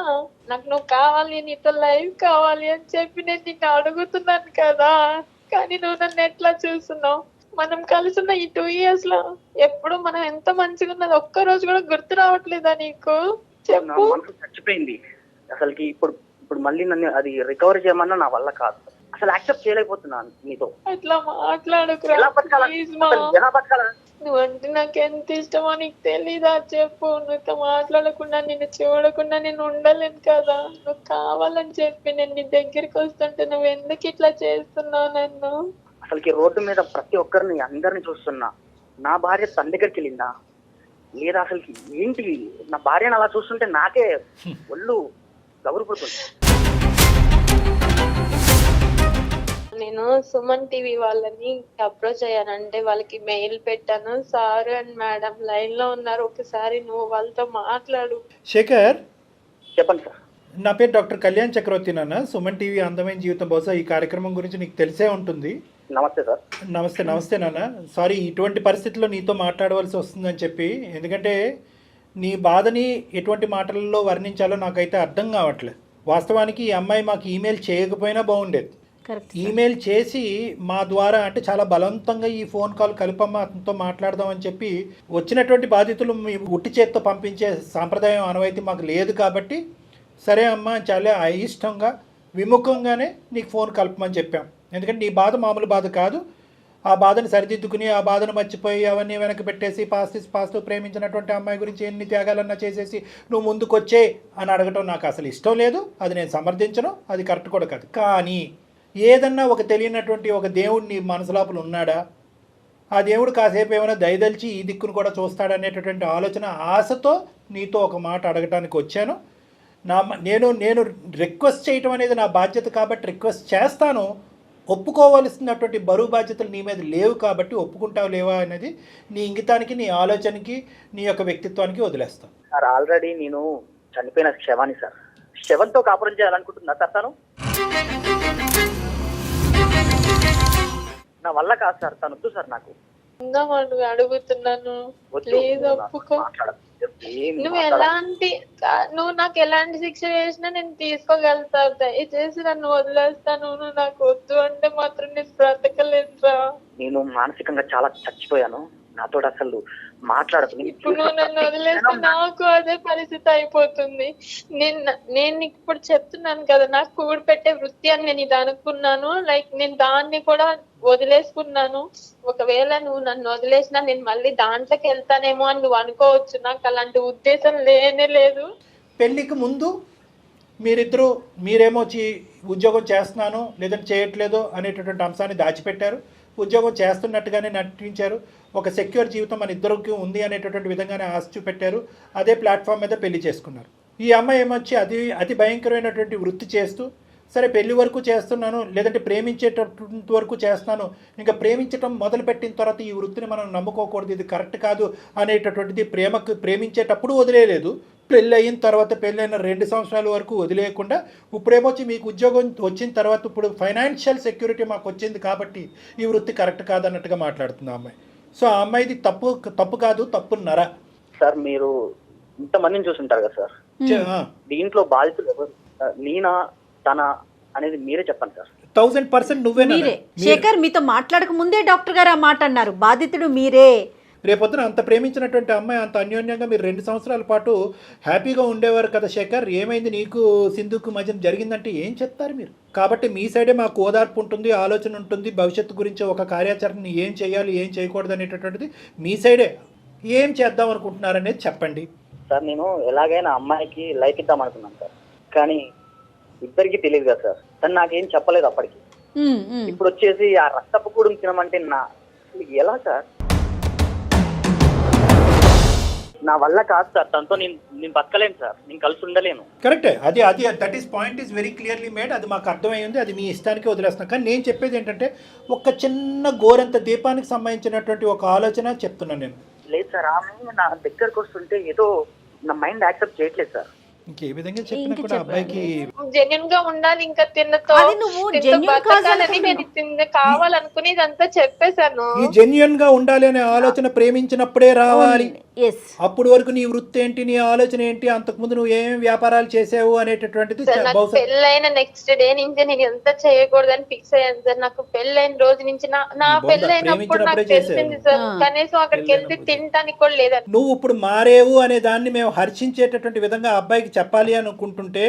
నాకు నువ్వు కావాలి, నీతో లైఫ్ కావాలి అని చెప్పి నేను నిన్ను అడుగుతున్నాను కదా. కానీ నువ్వు నన్ను ఎట్లా చూస్తున్నావు? మనం కలిసిన ఈ 2 years లో ఎప్పుడు మనం ఎంత మంచిగా ఉన్నది ఒక్క రోజు కూడా గుర్తు రావట్లేదా నీకు? నా చెప్పు. మనసు చచ్చిపోయింది అసలుకి. ఇప్పుడు మళ్ళీ నన్ను అది రికవర్ చేయమన్నా నా వల్ల కాదు. అసలు యాక్సెప్ట్ చేయలేకపోతున్నాను నీతో. అట్లా మాట్లాడుకురా ఎలా బతకాలా? ప్లీజ్ మా. అసలు ఎలా బతకాలా? నువ్వంటే నాకు ఎంత ఇష్టమో నీకు తెలీదా? చెప్పు. నువ్వుతో మాట్లాడకుండా, నిన్ను చూడకుండా నేను ఉండలేను కదా. నువ్వు కావాలని చెప్పి నేను నీ దగ్గరికి వస్తుంటే నువ్వు ఎందుకు ఇట్లా చేస్తున్నావు నన్ను? అసలుకి రోడ్డు మీద ప్రతి ఒక్కరిని అందరిని చూస్తున్నా. నా భార్య తన దగ్గరికి వెళ్ళిందా లేదా? అసలుకి ఏంటి నా భార్యను అలా చూస్తుంటే నాకే ఒళ్ళు గౌరవపడుతుంది. నేను సుమన్ టీవీ వాళ్ళని అప్రోచ్ అయ్యానంటే వాళ్ళకి మెయిల్ పెట్టాను. సార్ అండ్ మేడం లైన్ లో ఉన్నారు, ఒకసారి నువ్వు వాళ్ళతో మాట్లాడు. శేఖర్, చెప్పండి సార్. నా పేరు డాక్టర్ కళ్యాణ్ చక్రవర్తి నాన్న. సుమన్ టీవీ అందమైన జీవితం, బహుశా ఈ కార్యక్రమం గురించి నీకు తెలిసే ఉంటుంది. నమస్తే సార్. నమస్తే నాన్న. సారీ ఇటువంటి పరిస్థితుల్లో నీతో మాట్లాడవలసి వస్తుందని చెప్పి, ఎందుకంటే నీ బాధని ఎటువంటి మాటలలో వర్ణించాలో నాకైతే అర్థం కావట్లేదు. వాస్తవానికి ఈ అమ్మాయి మాకు ఈమెయిల్ చేయకపోయినా బాగుండేది. కరెక్ట్. ఈమెయిల్ చేసి మా ద్వారా, అంటే చాలా బలవంతంగా ఈ ఫోన్ కాల్ కలుపమ్మ అతనితో మాట్లాడదామని చెప్పి వచ్చినటువంటి బాధితులు మీ ఉట్టి చేత్తో పంపించే సాంప్రదాయం ఆనవాయితీ మాకు లేదు కాబట్టి, సరే అమ్మ చాలా అయిష్టంగా విముఖంగానే నీకు ఫోన్ కలపమని చెప్పాం. ఎందుకంటే నీ బాధ మామూలు బాధ కాదు. ఆ బాధను సరిదిద్దుకుని ఆ బాధను మర్చిపోయి అవన్నీ వెనక్కి పెట్టేసి పాస్తూ ప్రేమించినటువంటి అమ్మాయి గురించి ఎన్ని త్యాగాలన్నా చేసేసి నువ్వు ముందుకొచ్చే అని అడగటం నాకు అసలు ఇష్టం లేదు. అది నేను సమర్థించను, అది కరెక్ట్ కూడా కాదు. కానీ ఏదన్నా ఒక తెలియనటువంటి ఒక దేవుడు నీ మనసు లోపల ఉన్నాడా? ఆ దేవుడు కాసేపు ఏమైనా దయదలిచి ఈ దిక్కును కూడా చూస్తాడనేటటువంటి ఆలోచన, ఆశతో నీతో ఒక మాట అడగటానికి వచ్చాను. నేను రిక్వెస్ట్ చేయటం అనేది నా బాధ్యత కాబట్టి రిక్వెస్ట్ చేస్తాను. ఒప్పుకోవలసినటువంటి బరువు బాధ్యతలు నీ మీద లేవు కాబట్టి ఒప్పుకుంటావు లేవా అనేది నీ ఇంగితానికి, నీ ఆలోచనకి, నీ యొక్క వ్యక్తిత్వానికి వదిలేస్తాను. సార్ ఆల్రెడీ నేను చనిపోయిన శవాన్ని సార్. శవంతో కాపురం చేయాలనుకుంటున్నా సార్. తను నా వల్ల కాదు సార్. తను వద్దు సార్ నాకు. ఉందామని అడుగుతున్నాను, ప్లీజ్ ఒప్పుకో. నువ్వు నాకు ఎలాంటి శిక్ష చేసినా నేను తీసుకోగలుగుతా. దయచేసి నన్ను వదిలేస్తాను. నువ్వు నాకు వద్దు అంటే మాత్రం నేను బ్రతకలేనురా. నేను మానసికంగా చాలా చచ్చిపోయాను. నాతో అసలు మాట్లాడదు. ఇప్పుడు నువ్వు నన్ను వదిలేస్తే నాకు అదే పరిస్థితి అయిపోతుంది. నేను ఇప్పుడు చెప్తున్నాను కదా, నాకు కూడి పెట్టే వృత్తి అని నేను ఇది అనుకున్నాను. లైక్ నేను దాన్ని కూడా వదిలేసుకున్నాను. ఒకవేళ నువ్వు నన్ను వదిలేసినా నేను మళ్ళీ దాంట్లోకి వెళ్తానేమో అని నువ్వు అనుకోవచ్చు. నాకు అలాంటి ఉద్దేశం లేనే లేదు. పెళ్ళికి ముందు మీరేమో ఉద్యోగం చేస్తున్నాను లేదంటే చేయట్లేదు అనేటటువంటి అంశాన్ని దాచిపెట్టారు. ఉద్యోగం చేస్తున్నట్టుగానే నటించారు. ఒక సెక్యూర్ జీవితం మన ఇద్దరికి ఉంది అనేటటువంటి విధంగానే ఆశ చూపెట్టారు. అదే ప్లాట్ఫామ్ మీద పెళ్లి చేసుకున్నారు. ఈ అమ్మాయి ఏమొచ్చి అతి భయంకరమైనటువంటి వృత్తి చేస్తూ, సరే పెళ్లి వరకు చేస్తున్నాను లేదంటే ప్రేమించేటటువంటి వరకు చేస్తున్నాను, ఇంకా ప్రేమించడం మొదలుపెట్టిన తర్వాత ఈ వృత్తిని మనం నమ్ముకోకూడదు, ఇది కరెక్ట్ కాదు అనేటటువంటిది ప్రేమించేటప్పుడు వదిలేదు. పెళ్ళి అయిన తర్వాత, పెళ్ళైన 2 సంవత్సరాల వరకు వదిలేయకుండా ఇప్పుడేమొచ్చి మీకు ఉద్యోగం వచ్చిన తర్వాత ఇప్పుడు ఫైనాన్షియల్ సెక్యూరిటీ మాకు వచ్చింది కాబట్టి ఈ వృత్తి కరెక్ట్ కాదు అన్నట్టుగా మాట్లాడుతుంది ఆ అమ్మాయి. సో ఆ అమ్మాయిది తప్పు కాదు, తప్పున్నరా? సార్ మీరు ఇంతమందిని చూసుంటారు కదా సార్, దీంట్లో బాధితులు ఎవరు? నేనా తన అనేది మీరే చెప్పండి సార్. 1000% మీరే. శేఖర్, మీతో మాట్లాడక ముందే డాక్టర్ గారు ఆ మాట అన్నారు, బాధితుడు మీరే. రేపొద్దున అంత ప్రేమించినటువంటి అమ్మాయి అంత అన్యోన్యంగా మీరు 2 సంవత్సరాల పాటు హ్యాపీగా ఉండేవారు కదా శేఖర్. ఏమైంది నీకు సింధుకు మధ్యన జరిగిందంటే ఏం చెప్తారు మీరు? కాబట్టి మీ సైడే మాకు ఓదార్పు ఉంటుంది, ఆలోచన ఉంటుంది. భవిష్యత్తు గురించి ఒక కార్యాచరణని ఏం చేయాలి, ఏం చేయకూడదు అనేటటువంటిది మీ సైడే. ఏం చేద్దాం అనుకుంటున్నారనేది చెప్పండి సార్. నేను ఎలాగైనా అమ్మాయికి లైఫ్ ఇద్దాం అనుకున్నాను సార్, కానీ ఇద్దరికి తెలియదు కదా సార్. తను నాకేం చెప్పలేదు అప్పటికి. ఇప్పుడు వచ్చేసి ఆ రక్తపు కూడం తినమంటే ఎలా సార్? నా వల్ల కాదు సార్. తనతో నేను బతకలేను సార్, నేను కలిసి ఉండలేను. కరెక్టే, అది that is point is very clearly made. అది మాకు అర్థమైంది, అది మీ ఇష్టానికి వదిలేస్తున్నాం. కానీ నేను చెప్పేది ఏంటంటే ఒక చిన్న గోరంత దీపానికి సంబంధించినటువంటి ఒక ఆలోచన చెప్తున్నాను నేను. లేదు సార్, ఆమె నా దగ్గరకు వస్తుంటే ఏదో నా మైండ్ యాక్సెప్ట్ చేయట్లేదు సార్. ఇంకే విధంగా చెప్పినా కూడా అబ్బాయికి జెన్యున్ గా ఉండాలి. ఇంకా తిన్నతో నేను కావాలనుకుని ఇదంతా చెప్పేశాను. ఈ జెన్యున్ గా ఉండాలి అనే ఆలోచన ప్రేమించినప్పుడే రావాలి. ఎస్. అప్పుడు వరకు నీ వృత్తి ఏంటి, నీ ఆలోచన ఏంటి, అంతకుముందు నువ్వు ఏమేమి వ్యాపారాలు చేసావు అనేటటువంటిది సార్ నాకు బహుశా పెళ్ళైన నెక్స్ట్ డే నుంచి నేను ఎంత చేయకూడదని ఫిక్స్ అయ్యాను సార్. నాకు పెళ్ళైన రోజు నుంచి నా పెళ్ళైనప్పుడు నాకు తెలిసింది సార్, కనీసం అక్కడికి వెళ్తే తినటానికి కూడా లేదని. నువ్వు ఇప్పుడు మారేవు అనే దాన్ని మేము హర్షించేటటువంటి విధంగా అబ్బాయికి చెప్పాలి అనుకుంటుంటే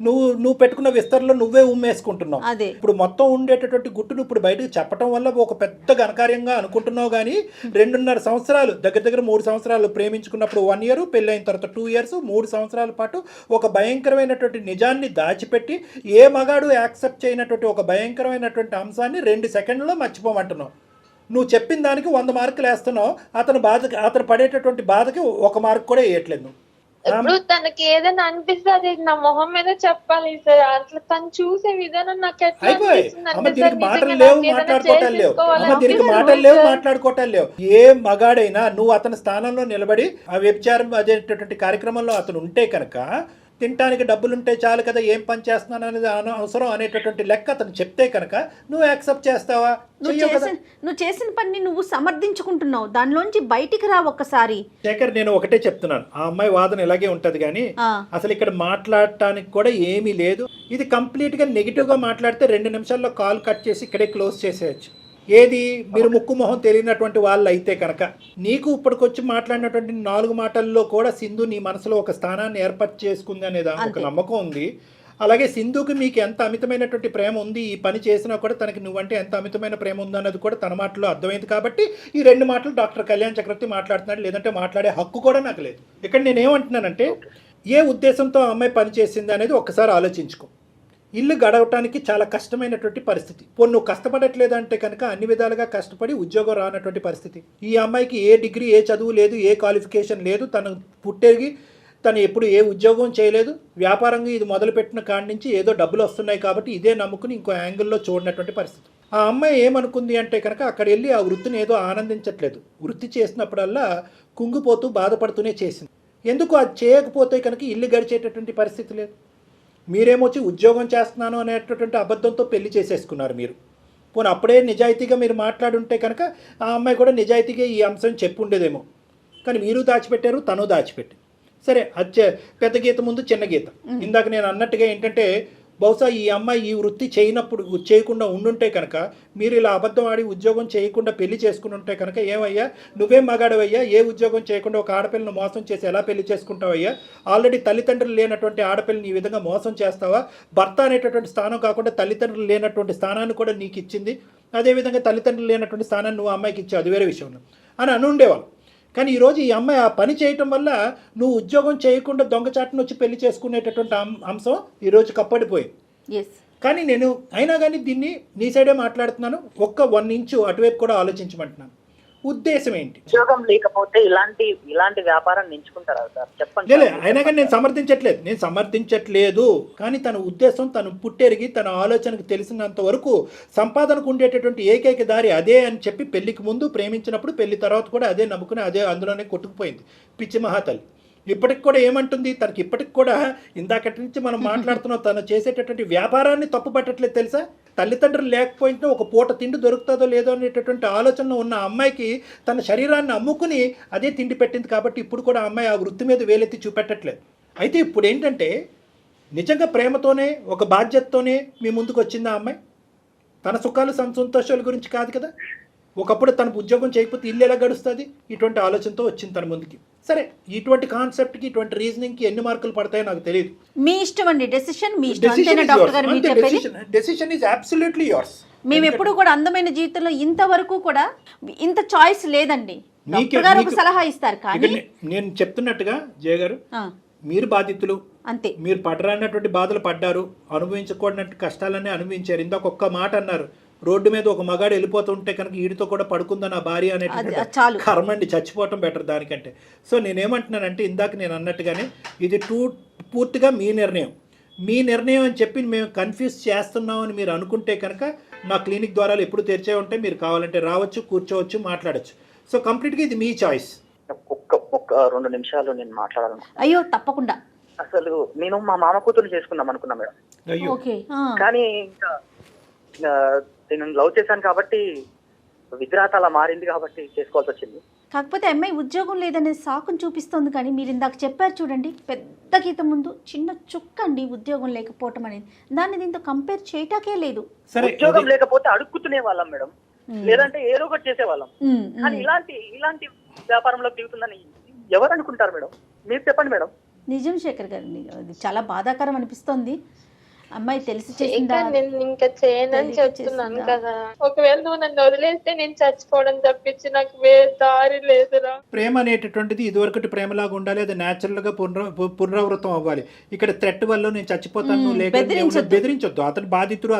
నువ్వు పెట్టుకున్న విస్తరణలో నువ్వే ఉమ్మేసుకుంటున్నావు. ఇప్పుడు మొత్తం ఉండేటటువంటి గుట్టును ఇప్పుడు బయటకు చెప్పడం వల్ల ఒక పెద్ద ఘనకార్యంగా అనుకుంటున్నావు. కానీ 2.5 సంవత్సరాలు, దగ్గర దగ్గర 3 సంవత్సరాలు ప్రేమించుకున్నప్పుడు 1 year, పెళ్ళైన తర్వాత 2 years, 3 సంవత్సరాల పాటు ఒక భయంకరమైనటువంటి నిజాన్ని దాచిపెట్టి ఏ మగాడు యాక్సెప్ట్ చేయనటువంటి ఒక భయంకరమైనటువంటి అంశాన్ని 2 సెకండ్లలో మర్చిపోమంటున్నావు. నువ్వు చెప్పిన దానికి 100 మార్కులు వేస్తున్నావు, అతను పడేటటువంటి బాధకి 1 మార్క్ కూడా వేయట్లేదు నువ్వు. ఇప్పుడు తనకి ఏదైనా అనిపిస్తే అది నా మొహం మీద చెప్పాలి సార్. అట్లా తను చూసే విధానం నాకు ఎట్లా దీనికి మాటలు లేవు, మాట్లాడుకోవటాలు లేవు. ఏ మగాడైనా నువ్వు అతని స్థానంలో నిలబడి ఆ వ్యభిచారం అదేటటువంటి కార్యక్రమంలో అతను ఉంటే కనుక తినడానికి డబ్బులుంటే చాలు కదా, ఏం పని చేస్తున్నాను అనేది అవసరం అనేటటువంటి లెక్క అతను చెప్తే కనుక నువ్వు యాక్సెప్ట్ చేస్తావా? నువ్వు చేసిన పని నువ్వు సమర్థించుకుంటున్నావు, దానిలోంచి బయటికి రా ఒక్కసారి. శేఖర్, నేను ఒకటే చెప్తున్నాను, ఆ అమ్మాయి వాదన ఇలాగే ఉంటది కానీ అసలు ఇక్కడ మాట్లాడటానికి కూడా ఏమీ లేదు. ఇది కంప్లీట్ గా నెగిటివ్ గా మాట్లాడితే 2 నిమిషాల్లో కాల్ కట్ చేసి ఇక్కడే క్లోజ్ చేసేయచ్చు. ఏది మీరు ముక్కు మొహం తెలియనటువంటి వాళ్ళు అయితే కనుక నీకు ఇప్పటికొచ్చి మాట్లాడినటువంటి 4 మాటల్లో కూడా సింధు నీ మనసులో ఒక స్థానాన్ని ఏర్పాటు చేసుకుంది అనేది ఒక నమ్మకం ఉంది. అలాగే సింధుకి మీకు ఎంత అమితమైనటువంటి ప్రేమ ఉంది, ఈ పని చేసినా కూడా తనకి నువ్వంటే ఎంత అమితమైన ప్రేమ ఉందన్నది కూడా తన మాటలో అర్థమైంది. కాబట్టి ఈ 2 మాటలు డాక్టర్ కళ్యాణ్ చక్రవర్తి మాట్లాడుతున్నాడు, లేదంటే మాట్లాడే హక్కు కూడా నాకు లేదు. ఇక్కడ నేనేమంటున్నానంటే ఏ ఉద్దేశంతో ఆ అమ్మాయి పని చేసింది అనేది ఒక్కసారి ఆలోచించుకో. ఇల్లు గడవటానికి చాలా కష్టమైనటువంటి పరిస్థితి. నువ్వు కష్టపడట్లేదంటే కనుక అన్ని విధాలుగా కష్టపడి ఉద్యోగం రానటువంటి పరిస్థితి. ఈ అమ్మాయికి ఏ డిగ్రీ, ఏ చదువు లేదు, ఏ క్వాలిఫికేషన్ లేదు, తను పుట్టేగి తను ఎప్పుడు ఏ ఉద్యోగం చేయలేదు. వ్యాపారంగా ఇది మొదలుపెట్టిన కాడి నుంచి ఏదో డబ్బులు వస్తున్నాయి కాబట్టి ఇదే నమ్ముకుని ఇంకో యాంగిల్లో చూడనటువంటి పరిస్థితి. ఆ అమ్మాయి ఏమనుకుంది అంటే కనుక అక్కడ వెళ్ళి ఆ వృత్తిని ఏదో ఆనందించట్లేదు. వృత్తి చేసినప్పుడల్లా కుంగిపోతూ బాధపడుతూనే చేసింది. ఎందుకు అది చేయకపోతే కనుక ఇల్లు గడిచేటటువంటి పరిస్థితి లేదు. మీరేమొచ్చి ఉద్యోగం చేస్తున్నాను అనేటటువంటి అబద్ధంతో పెళ్లి చేసేసుకున్నారు మీరు. పోనీ అప్పుడే నిజాయితీగా మీరు మాట్లాడుంటే కనుక ఆ అమ్మాయి కూడా నిజాయితీగా ఈ అంశం చెప్పుండేదేమో. కానీ మీరు దాచిపెట్టారు, తను దాచిపెట్టి. సరే, అది పెద్ద గీత ముందు చిన్న గీత. ఇందాక నేను అన్నట్టుగా ఏంటంటే బహుశా ఈ అమ్మాయి ఈ వృత్తి చేయకుండా ఉండుంటే కనుక మీరు ఇలా అబద్ధం ఆడి ఉద్యోగం చేయకుండా పెళ్లి చేసుకుని ఉంటే కనుక ఏమయ్యా, నువ్వేం మగాడవయ్యా, ఏ ఉద్యోగం చేయకుండా ఒక ఆడపిల్లను మోసం చేసి ఎలా పెళ్లి చేసుకుంటావయ్యా? ఆల్రెడీ తల్లిదండ్రులు లేనటువంటి ఆడపిల్లని ఈ విధంగా మోసం చేస్తావా? భర్త అనేటటువంటి స్థానం కాకుండా తల్లిదండ్రులు లేనటువంటి స్థానాన్ని కూడా నీకు ఇచ్చింది, అదేవిధంగా తల్లిదండ్రులు లేనటువంటి స్థానాన్ని నువ్వు అమ్మాయికి ఇచ్చావు, అది వేరే విషయం అని అనుండేవాళ్ళు. కానీ ఈరోజు ఈ అమ్మాయి ఆ పని చేయటం వల్ల నువ్వు ఉద్యోగం చేయకుండా దొంగచాటును వచ్చి పెళ్లి చేసుకునేటటువంటి అంశం ఈరోజు కప్పడిపోయింది. కానీ నేను అయినా కానీ దీన్ని నీ సైడే మాట్లాడుతున్నాను. ఒక్క 1 ఇంచు అటువైపు కూడా ఆలోచించమంటున్నాను. ఉద్దేశం ఏంటి? ఉద్యోగం లేకపోతే ఇలాంటి వ్యాపారాన్ని ఎంచుకుంటారా సార్? చెప్పండి. అయినా కానీ నేను సమర్థించట్లేదు. కానీ తన ఉద్దేశం, తను పుట్టెరిగి తన ఆలోచనకు తెలిసినంత వరకు సంపాదనకు ఉండేటటువంటి ఏకైక దారి అదే అని చెప్పి పెళ్లికి ముందు ప్రేమించినప్పుడు పెళ్లి తర్వాత కూడా అదే నమ్ముకుని అదే అందులోనే కొట్టుకుపోయింది పిచ్చి మహాతల్లి. ఇప్పటికి కూడా ఏమంటుంది, తనకి ఇప్పటికి కూడా ఇందాకటి నుంచి మనం మాట్లాడుతున్నాం, తను చేసేటటువంటి వ్యాపారాన్ని తప్పు పట్టట్లేదు తెలుసా? తల్లిదండ్రులు లేకపోయినా ఒక పూట తిండి దొరుకుతుందో లేదో అనేటటువంటి ఆలోచన ఉన్న అమ్మాయికి తన శరీరాన్ని అమ్ముకుని అదే తిండి పెట్టింది. కాబట్టి ఇప్పుడు కూడా అమ్మాయి ఆ వృత్తి మీద వేలెత్తి చూపెట్టట్లేదు. అయితే ఇప్పుడు ఏంటంటే నిజంగా ప్రేమతోనే ఒక బాధ్యతతోనే మీ ముందుకు వచ్చింది ఆ అమ్మాయి. తన సుఖాలు సంతోషాల గురించి కాదు కదా. ఒకప్పుడు తన ఉద్యోగం చేయకపోతే ఇల్లు ఎలా గడుస్తుంది, ఇటువంటి ఆలోచనతో వచ్చింది తన ముందుకి. సరే, ఇటువంటి కాన్సెప్ట్కి, ఇటువంటి రీజనింగ్కి ఎన్ని మార్కులు పడతాయో నాకు తెలియదు. మీ ఇష్టం అండి, డెసిషన్ మీ ఇష్టం. Decision is absolutely yours. మేము ఎప్పుడు కూడా అందమైన జీవితంలో ఇంతవరకు కూడా ఇంత చాయిస్ లేదండి. డాక్టర్ గారు ఒక సలహా ఇస్తారు. కానీ నేను చెప్తున్నట్టుగా జయ గారు, మీరు బాధితులు అంతే. మీరు పడరానటువంటి బాధలు పడ్డారు, అనుభవించకూడనట్టు కష్టాలన్నీ అనుభవించారు. ఇందాక ఒక్క మాట అన్నారు, రోడ్డు మీద ఒక మగాడు వెళ్ళిపోతుంటే కనుక వీడితో కూడా పడుకుందా నా భార్య అనేటువంటి కర్మండి, చచ్చిపోవటం బెటర్ దానికంటే. సో నేనేమంటున్నానంటే ఇందాక నేను అన్నట్టుగానే ఇది పూర్తిగా మీ నిర్ణయం అని చెప్పి మేము కన్ఫ్యూజ్ చేస్తున్నామని మీరు అనుకుంటే కనుక నా క్లినిక్ ద్వారాలు ఎప్పుడు తెరిచే ఉంటాయి. మీరు కావాలంటే రావచ్చు, కూర్చోవచ్చు, మాట్లాడచ్చు. సో కంప్లీట్గా ఇది మీ చాయిస్. ఒక్క 2 నిమిషాలు నేను మాట్లాడాలనుకున్నాను. అయ్యో తప్పకుండా. అసలు నేను మా మామ కూతురుని చేసుకుందాం అనుకున్నా మేడం. కానీ ఇంకా నేను లవ్ చేశాను కాబట్టి విగ్రహత అలా మారింది కాబట్టి చేసుకోవాల్సి వచ్చింది. కాకపోతే అమ్మాయి ఉద్యోగం లేదనే సాకును చూపిస్తోంది, కానీ మీరు ఇందాక చెప్పారు చూడండి, పెద్ద గీత ముందు చిన్న చుక్క అండి ఉద్యోగం లేకపోవటం అనేది. దాన్ని దీంతో కంపేర్ చేయటాకే లేదు. ఉద్యోగం లేకపోతే అడుక్కుతునే వాళ్ళం మేడం, లేదంటే ఏదో ఒకటి చేసేవాళ్ళం. కానీ ఇలాంటి వ్యాపారంలో దిగుతుందని ఎవరు అనుకుంటారు మేడం? మీరు చెప్పండి మేడం. నిజం శేఖర్ గారు, అది చాలా బాధాకరం అనిపిస్తోంది. అమ్మాయి తెలిసి చేసిందా? నేను ఇంకా చేయనని చెప్తున్నాను కదా. ఒకవేళ నువ్వు నన్ను వదిలేస్తే నేను చచ్చిపోవడం తప్పించి నాకు వేరే దారి లేదురా. ప్రేమ అనేటటువంటిది ఇదివరకటి ప్రేమలాగా ఉండాలి, అది న్యాచురల్ గా పునరావృతం అవ్వాలి. ఇక్కడ థ్రెట్ వల్ల నేను చచ్చిపోతాను లేక బెదిరించొద్దు. అతను బాధితుడు,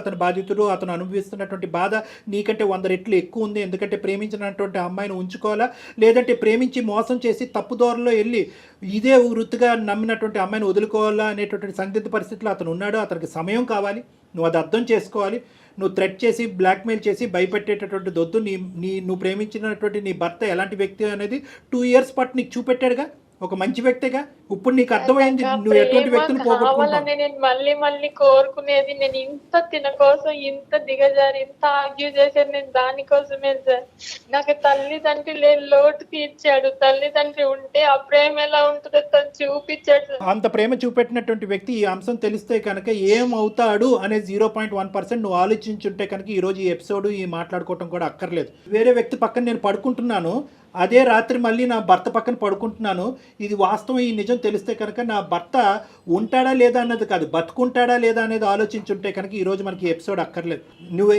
అతను అనుభవిస్తున్నటువంటి బాధ నీకంటే 100 రెట్లు ఎక్కువ ఉంది. ఎందుకంటే ప్రేమించినటువంటి అమ్మాయిని ఉంచుకోవాలా, లేదంటే ప్రేమించి మోసం చేసి తప్పుదోరలో వెళ్ళి ఇదే వృత్తిగా నమ్మినటువంటి అమ్మాయిని వదులుకోవాలా అనేటటువంటి సందిగ్ధ పరిస్థితిలో అతను ఉన్నాడు. అతనికి సమయం కావాలి, నువ్వు అది అర్థం చేసుకోవాలి. నువ్వు థ్రెట్ చేసి బ్లాక్మెయిల్ చేసి భయపెట్టేటటువంటి దొద్దు. నువ్వు ప్రేమించినటువంటి నీ భర్త ఎలాంటి వ్యక్తి అనేది 2 years పాటు నీకు చూపెట్టాడుగా, ఒక మంచి వ్యక్తిగా. ఇప్పుడు నీకు అర్థమైంది నువ్వు ఎటువంటి వ్యక్తిని పోగొట్టుకున్నావు. నేను మళ్ళీ కోరుకునేది, నేను ఇంత తిన కోసం ఇంత దిగజారి ఇంత ఆర్గ్యూ చేసేది నేను దానికోసమే సార్. నాకు తల్లిదండ్రులు లోటు తీర్చాడు. తల్లిదండ్రి ఉంటే ఆ ప్రేమ ఎలా ఉంటుందో తను చూపించాడు. అంత ప్రేమ చూపెట్టినటువంటి వ్యక్తి ఈ అంశం తెలిస్తే కనుక ఏమవుతాడు అనేది 0.1% నువ్వు ఆలోచించుంటే కనుక ఈ రోజు ఈ ఎపిసోడ్ ఈ మాట్లాడుకోవటం కూడా అక్కర్లేదు. వేరే వ్యక్తి పక్కన నేను పడుకుంటున్నాను, అదే రాత్రి మళ్ళీ నా భర్త పక్కన పడుకుంటున్నాను. ఇది వాస్తవం, ఈ నిజం తెలిస్తే కనుక నా భర్త ఉంటాడా లేదా అన్నది కాదు, బతుకుంటాడా లేదా అనేది ఆలోచించుంటే కనుక ఈరోజు మనకి ఎపిసోడ్ అక్కర్లేదు.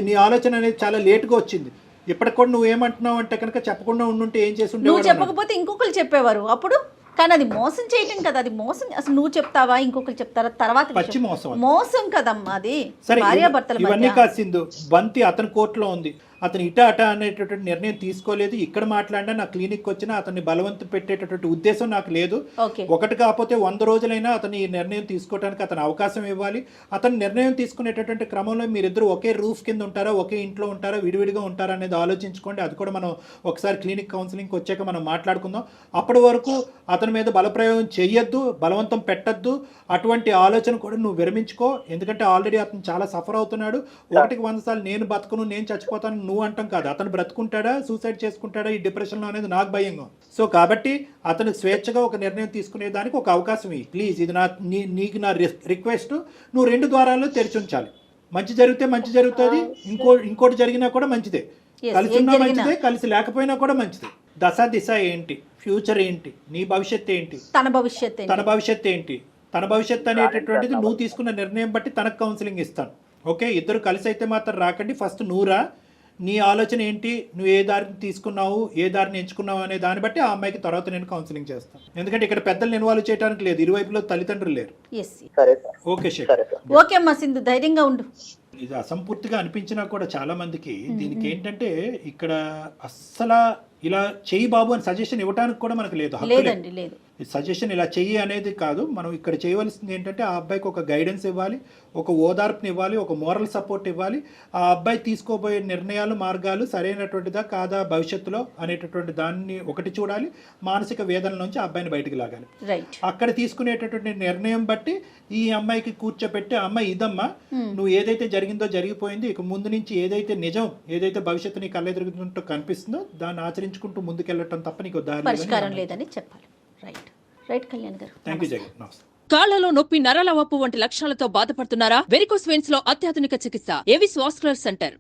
నీ ఆలోచన అనేది చాలా లేట్గా వచ్చింది. ఇప్పటికి కూడా నువ్వేమంటున్నావు అంటే కనుక చెప్పకుండా ఉండుంటే ఏం చేసి ఉంటే, నువ్వు చెప్పకపోతే ఇంకొకరు చెప్పేవారు అప్పుడు. కానీ అది మోసం చేయటం కదా, అది మోసం. అసలు నువ్వు చెప్తావా, ఇంకొకరు చెప్తారా తర్వాత పచ్చి మోసం కదమ్మా అది. భార్యాభర్తలు ఇవన్నీ కాసిందు. బంతి అతని కోర్టులో ఉంది. అతను అట అనేటటువంటి నిర్ణయం తీసుకోలేదు. ఇక్కడ మాట్లాడినా నా క్లినిక్ వచ్చినా అతన్ని బలవంతం పెట్టేటటువంటి ఉద్దేశం నాకు లేదు. ఒకటి కాకపోతే 100 రోజులైనా అతను ఈ నిర్ణయం తీసుకోవడానికి అతను అవకాశం ఇవ్వాలి. అతను నిర్ణయం తీసుకునేటటువంటి క్రమంలో మీరిద్దరు ఒకే రూఫ్ కింద ఉంటారా, ఒకే ఇంట్లో ఉంటారా, విడివిడిగా ఉంటారా అనేది ఆలోచించుకోండి. అది కూడా మనం ఒకసారి క్లినిక్ కౌన్సిలింగ్కి వచ్చాక మనం మాట్లాడుకుందాం. అప్పటి వరకు అతని మీద బలప్రయోగం చెయ్యొద్దు, బలవంతం పెట్టద్దు. అటువంటి ఆలోచన కూడా నువ్వు విరమించుకో. ఎందుకంటే ఆల్రెడీ అతను చాలా సఫర్ అవుతున్నాడు. 100 సార్లు నేను బతుకును, నేను చచ్చిపోతాను నువ్వు అంటాం కాదు. అతను బ్రతుకుంటాడా, సూసైడ్ చేసుకుంటాడా ఈ డిప్రెషన్లో అనేది నాకు భయంగా. సో కాబట్టి అతను స్వేచ్ఛగా ఒక నిర్ణయం తీసుకునే దానికి ఒక అవకాశం ఇవ్వు ప్లీజ్. ఇది నీకు నా రిక్వెస్ట్. నువ్వు 2 ద్వారాలు తెరిచి ఉంచాలి. మంచి జరిగితే మంచి జరుగుతుంది, ఇంకోటి జరిగినా కూడా మంచిదే. కలిసి ఉన్నా మంచిదే, కలిసి లేకపోయినా కూడా మంచిదే. దిశ ఏంటి, ఫ్యూచర్ ఏంటి, నీ భవిష్యత్తు ఏంటి, తన భవిష్యత్తు ఏంటి, తన భవిష్యత్తు అనేటటువంటిది నువ్వు తీసుకున్న నిర్ణయం బట్టి తనకు కౌన్సిలింగ్ ఇస్తాను. ఓకే, ఇద్దరు కలిసి అయితే మాత్రం రాకండి. ఫస్ట్ నువ్వురా, నీ ఆలోచన ఏంటి, నువ్వు ఏ దారిని తీసుకున్నావు, ఏ దారిని ఎంచుకున్నావు అనే దాన్ని బట్టి ఆ అమ్మాయికి తర్వాత నేను కౌన్సిలింగ్ చేస్తాను. ఎందుకంటే ఇక్కడ పెద్దలు ఇన్వాల్వ్ చేయడానికి లేదు, ఇరువైపులో తల్లిదండ్రులు లేరు. ఓకే శేఖర్, ఓకే అమ్మా సింధు, ధైర్యంగా ఉండు. ఇది అసంపూర్తిగా అనిపించినా కూడా చాలా మందికి దీనికి ఏంటంటే ఇక్కడ అస్సలు ఇలా చెయ్యి బాబు అని సజెషన్ ఇవ్వడానికి కూడా మనకు లేదు. సజెషన్ ఇలా చెయ్యి అనేది కాదు. మనం ఇక్కడ చేయవలసింది ఏంటంటే ఆ అబ్బాయికి ఒక గైడెన్స్ ఇవ్వాలి, ఒక ఓదార్పుని ఇవ్వాలి, ఒక మోరల్ సపోర్ట్ ఇవ్వాలి. ఆ అబ్బాయి తీసుకోబోయే నిర్ణయాలు, మార్గాలు సరైనటువంటిదా కాదా భవిష్యత్తులో అనేటటువంటి దాన్ని ఒకటి చూడాలి. మానసిక వేదన నుంచి ఆ అబ్బాయిని బయటికి లాగాలి. అక్కడ తీసుకునేటటువంటి నిర్ణయం బట్టి ఈ అమ్మాయికి కూర్చోపెట్టి, అమ్మాయి ఇదమ్మా నువ్వు ఏదైతే జరిగిందో జరిగిపోయింది, ఇక ముందు నుంచి ఏదైతే నిజం, ఏదైతే భవిష్యత్తు నీ కళ్ళెదురుగుతుంటో కనిపిస్తుందో దాన్ని ఆచరించుకుంటూ ముందుకెళ్ళటం తప్ప నీకు పరిష్కారం లేదని చెప్పాలి. రైట్ కళ్యాణ్ గారు. Thank you Jagan. నమస్తే. కాళ్లలో నొప్పి, నరాల వాపు వంటి లక్షణాలతో బాధపడుతున్నారా? వెరికోస్ వెయిన్స్ లో అత్యాధునిక చికిత్స ఏవిస్ వాస్కులర్ సెంటర్.